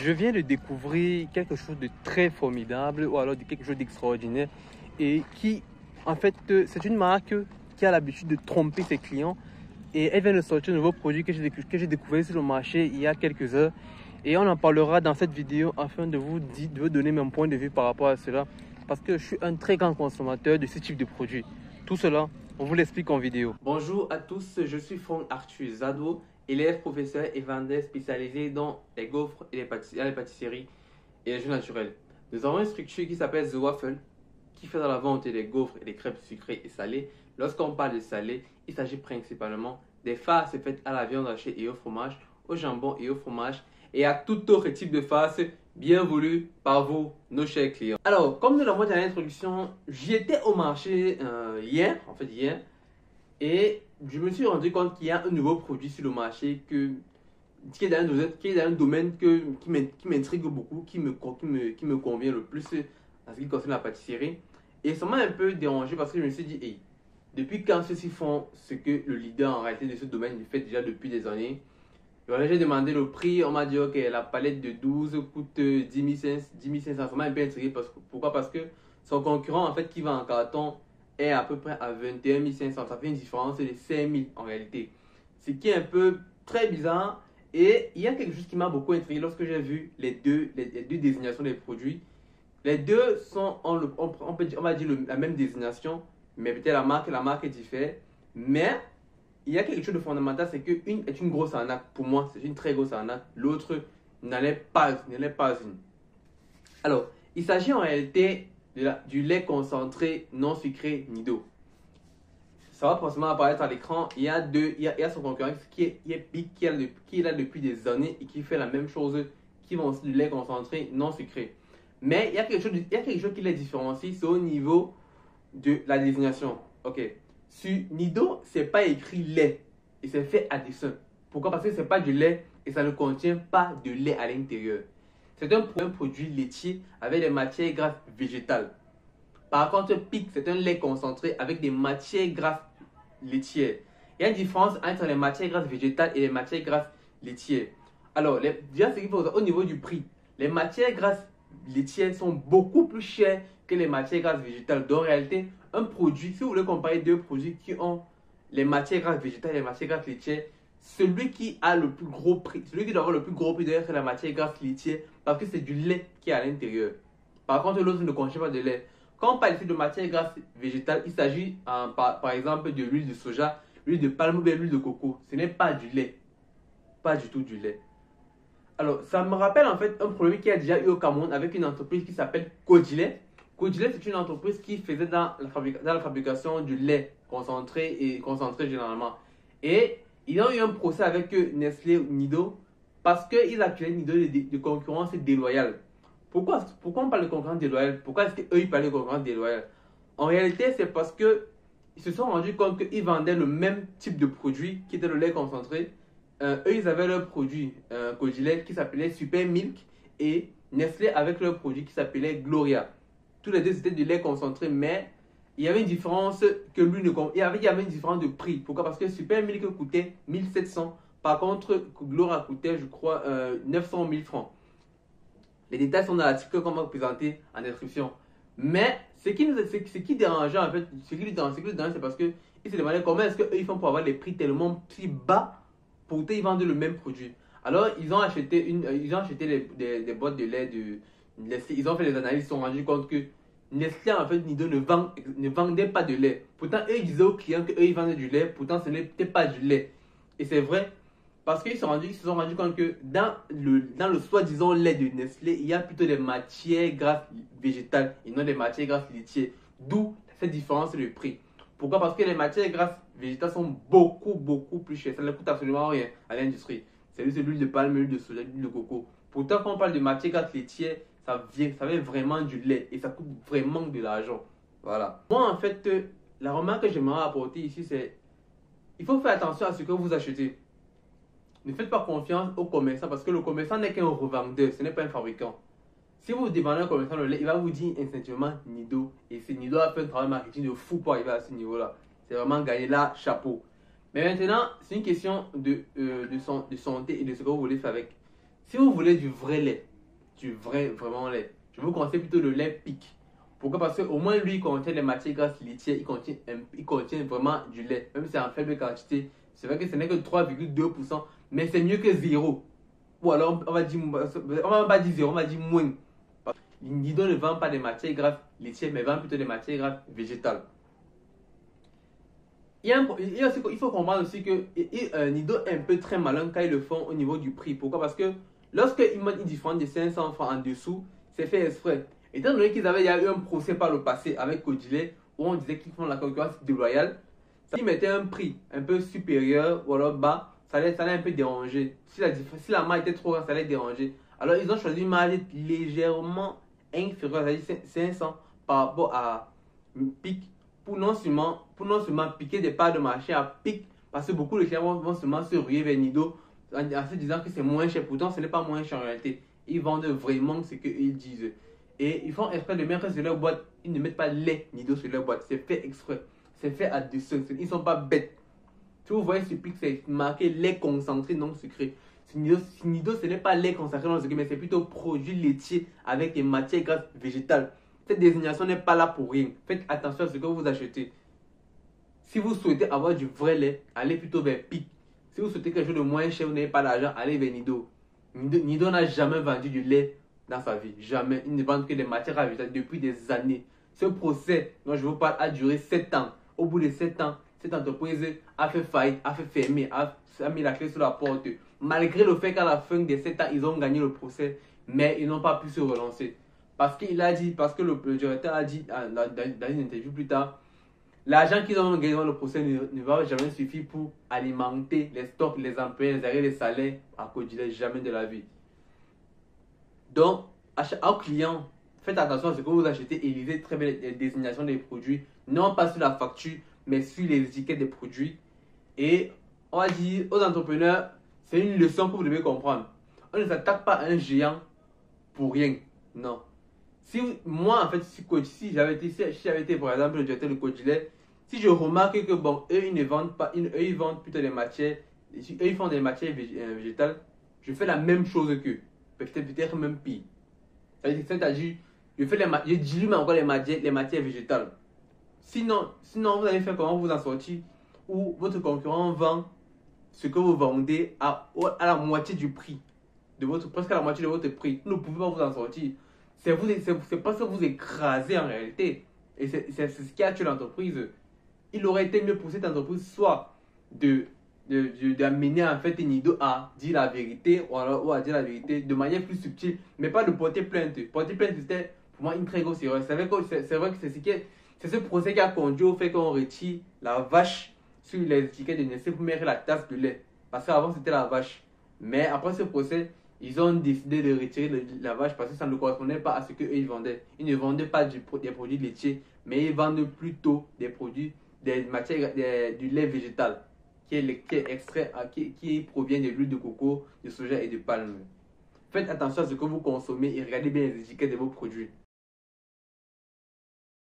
Je viens de découvrir quelque chose de très formidable ou alors de quelque chose d'extraordinaire et qui, en fait, c'est une marque qui a l'habitude de tromper ses clients et elle vient de sortir un nouveau produit que j'ai découvert sur le marché il y a quelques heures et on en parlera dans cette vidéo afin de vous donner mon point de vue par rapport à cela parce que je suis un très grand consommateur de ce type de produit. Tout cela, on vous l'explique en vidéo. Bonjour à tous, je suis Franck Arthur Zado, élève, professeur et vendeur spécialisé dans les gaufres et les pâtisseries et les jus naturels. Nous avons une structure qui s'appelle The Waffle, qui fait dans la vente des gaufres et des crêpes sucrées et salées. Lorsqu'on parle de salé, il s'agit principalement des farces faites à la viande hachée et au fromage, au jambon et au fromage, et à tout autre type de farce bien voulu par vous, nos chers clients. Alors, comme nous l'avons dit dans l'introduction, j'étais au marché hier, et je me suis rendu compte qu'il y a un nouveau produit sur le marché qui est dans un domaine qui m'intrigue beaucoup, qui me convient le plus en ce qui concerne la pâtisserie. Et ça m'a un peu dérangé parce que je me suis dit, hey, depuis quand ceux-ci font ce que le leader en réalité de ce domaine fait déjà depuis des années. Voilà, j'ai demandé le prix, on m'a dit ok, la palette de 12 coûte 10 500, ça m'a un peu intrigué. Pourquoi? Parce que son concurrent en fait qui vend en carton est à peu près à 21 500, ça fait une différence de 5 000 en réalité. Ce qui est un peu très bizarre et il y a quelque chose qui m'a beaucoup intrigué lorsque j'ai vu les deux désignations des produits. Les deux sont, on va dire la même désignation, mais peut-être la marque est différente. Mais il y a quelque chose de fondamental, c'est qu'une est une grosse arnaque. Pour moi, c'est une très grosse arnaque. L'autre n'en est pas une. Alors, il s'agit en réalité du lait concentré non sucré Nido. Ça va forcément apparaître à l'écran. Il y a son concurrent qui est là depuis des années et qui fait la même chose, qui vend du lait concentré non sucré. Mais il y a quelque chose qui les différencie, c'est au niveau de la désignation. Ok. Sur Nido, c'est pas écrit lait et c'est fait à dessein. Pourquoi? Parce que c'est pas du lait et ça ne contient pas de lait à l'intérieur. C'est un produit laitier avec des matières grasses végétales. Par contre, PIC, c'est un lait concentré avec des matières grasses laitières. Il y a une différence entre les matières grasses végétales et les matières grasses laitières. Alors, déjà, ce qu'il faut au niveau du prix, les matières grasses laitières sont beaucoup plus chères que les matières grasses végétales. Donc, en réalité, un produit, si vous voulez comparer deux produits qui ont les matières grasses végétales et les matières grasses laitières, celui qui a le plus gros prix, celui qui doit avoir le plus gros prix d'ailleurs, c'est la matière grasse laitière parce que c'est du lait qui est à l'intérieur. Par contre, l'autre ne contient pas de lait. Quand on parle ici de matière grasse végétale, il s'agit par exemple de l'huile de soja, l'huile de palme ou bien l'huile de coco. Ce n'est pas du lait. Pas du tout du lait. Alors, ça me rappelle en fait un problème qu'il y a déjà eu au Cameroun avec une entreprise qui s'appelle Codilet. Codilet, c'est une entreprise qui faisait dans la fabrication du lait concentré généralement. Et ils ont eu un procès avec Nestlé ou Nido parce qu'ils accusaient Nido de concurrence déloyale. Pourquoi on parle de concurrence déloyale? Pourquoi est-ce qu'eux ils parlent de concurrence déloyale? En réalité, c'est parce qu'ils se sont rendus compte qu'ils vendaient le même type de produit qui était le lait concentré. Eux, ils avaient leur produit Codilet qui s'appelait Super Milk et Nestlé avec leur produit qui s'appelait Gloria. Tous les deux c'était du lait concentré, mais il y avait une différence que lui ne il y avait une différence de prix. Pourquoi? Parce que Super Milk coûtait 1700, par contre Gloria coûtait je crois 900 000 francs. Les détails sont dans l'article qu'on va vous présenter en description. Mais ce qui dérangeait en fait, ce qui dérangeait c'est parce que ils se demandaient comment est-ce qu'ils font pour avoir les prix tellement si bas. Pourtant, ils vendent le même produit. Alors, ils ont acheté des boîtes de lait de Nestlé. Ils ont fait des analyses, ils se sont rendus compte que Nestlé, en fait, Nido ne vendait pas de lait. Pourtant, eux, ils disaient aux clients qu'eux, ils vendaient du lait. Pourtant, ce n'était pas du lait. Et c'est vrai, parce qu'ils se sont rendus compte que dans le soi-disant lait de Nestlé, il y a plutôt des matières grasses végétales et non des matières grasses laitières. D'où cette différence de prix. Pourquoi? Parce que les matières grasses végétales sont beaucoup plus chères. Ça ne coûte absolument rien à l'industrie. C'est juste l'huile de palme, l'huile de soja, l'huile de coco. Pourtant, quand on parle de matières grasses laitières, ça vient vraiment du lait et ça coûte vraiment de l'argent. Voilà. Moi, en fait, la remarque que j'aimerais apporter ici, c'est il faut faire attention à ce que vous achetez. Ne faites pas confiance au commerçant parce que le commerçant n'est qu'un revendeur, ce n'est pas un fabricant. Si vous demandez à un commerçant le lait, il va vous dire instinctivement Nido. Et c'est Nido a fait un travail marketing de fou pour arriver à ce niveau-là. C'est vraiment gagner là, chapeau. Mais maintenant, c'est une question de santé et de ce que vous voulez faire avec. Si vous voulez du vrai lait, du vraiment lait. Je vous conseille plutôt le lait Pic. Pourquoi? Parce qu'au moins lui, il contient les matières grasses laitières, il contient vraiment du lait, même si c'est en faible quantité. C'est vrai que ce n'est que 3,2%, mais c'est mieux que zéro. Ou alors on va dire, on va pas dire zéro, on va dire moins. Nido ne vend pas des matières grasses laitières, mais vend plutôt des matières grasses végétales. Il faut comprendre aussi que Nido est un peu très malin quand ils le font au niveau du prix. Pourquoi? Parce que lorsqu'ils mettent une différence de 500 francs en dessous, c'est fait exprès. Étant donné qu'il y a eu un procès par le passé avec Codilet où on disait qu'ils font la concurrence déloyale, s'ils mettaient un prix un peu supérieur ou alors bas, ça allait un peu déranger. Si la marge était trop grande, ça allait déranger. Alors ils ont choisi une marge légèrement inférieure, c'est-à-dire 500 par rapport à Pic pour non seulement piquer des parts de marché à Pic, parce que beaucoup de clients vont seulement se ruer vers Nido en se disant que c'est moins cher. Pourtant, ce n'est pas moins cher en réalité. Ils vendent vraiment ce qu'ils disent. Et ils font exprès de mettre sur leur boîte. Ils ne mettent pas lait Nido sur leur boîte. C'est fait exprès. C'est fait à dessein. Ils ne sont pas bêtes. Si vous voyez sur Pic, c'est marqué lait concentré non sucré. Nido, ce n'est pas lait concentré non sucré, mais c'est plutôt produit laitier avec des matières grasses végétales. Cette désignation n'est pas là pour rien. Faites attention à ce que vous achetez. Si vous souhaitez avoir du vrai lait, allez plutôt vers Pic. Si vous souhaitez quelque chose de moins cher, vous n'avez pas d'argent, allez vers Nido. Nido n'a jamais vendu du lait dans sa vie. Jamais. Ils ne vendent que des matières végétales depuis des années. Ce procès dont je vous parle a duré 7 ans. Au bout de 7 ans, cette entreprise a fait faillite, a fait fermer, a mis la clé sur la porte. Malgré le fait qu'à la fin des 7 ans, ils ont gagné le procès, mais ils n'ont pas pu se relancer. Parce que le directeur a dit dans une interview plus tard, l'argent qu'ils ont gagné dans le procès ne va jamais suffire pour alimenter les stocks, les employés, les arrêts, les salaires à Codilet, jamais de la vie. Donc, aux clients, faites attention à ce que vous achetez et lisez très bien les désignations des produits, non pas sur la facture, mais sur les étiquettes des produits. Et on va dire aux entrepreneurs, c'est une leçon que vous devez comprendre. On ne s'attaque pas à un géant pour rien, non. Moi, en fait, si j'avais été, par exemple, le directeur de Codilet, si je remarque que, bon, eux, ils ne vendent pas, eux, ils vendent plutôt des matières, eux, ils font des matières végétales, je fais la même chose qu'eux, peut-être même pire. C'est-à-dire, je dilue encore les matières végétales. Sinon, vous allez faire comment vous en sortir, où votre concurrent vend ce que vous vendez à la moitié du prix, presque à la moitié de votre prix. Vous ne pouvez pas vous en sortir. C'est parce que vous écrasez en réalité. Et c'est ce qui a tué l'entreprise. Il aurait été mieux pour cette entreprise soit d'amener en fait Nido à dire la vérité ou à dire la vérité de manière plus subtile, mais pas de porter plainte. Porter plainte, c'était pour moi une très grosse erreur. C'est vrai que c'est ce procès qui a conduit au fait qu'on retire la vache sur les étiquettes de Nestlé pour mettre la tasse de lait. Parce qu'avant c'était la vache. Mais après ce procès, ils ont décidé de retirer la vache parce que ça ne correspondait pas à ce qu'eux ils vendaient. Ils ne vendaient pas des produits laitiers, mais ils vendent plutôt des produits, des matières, du lait végétal qui est extrait, qui provient de l'huile de coco, de soja et de palme. Faites attention à ce que vous consommez et regardez bien les étiquettes de vos produits.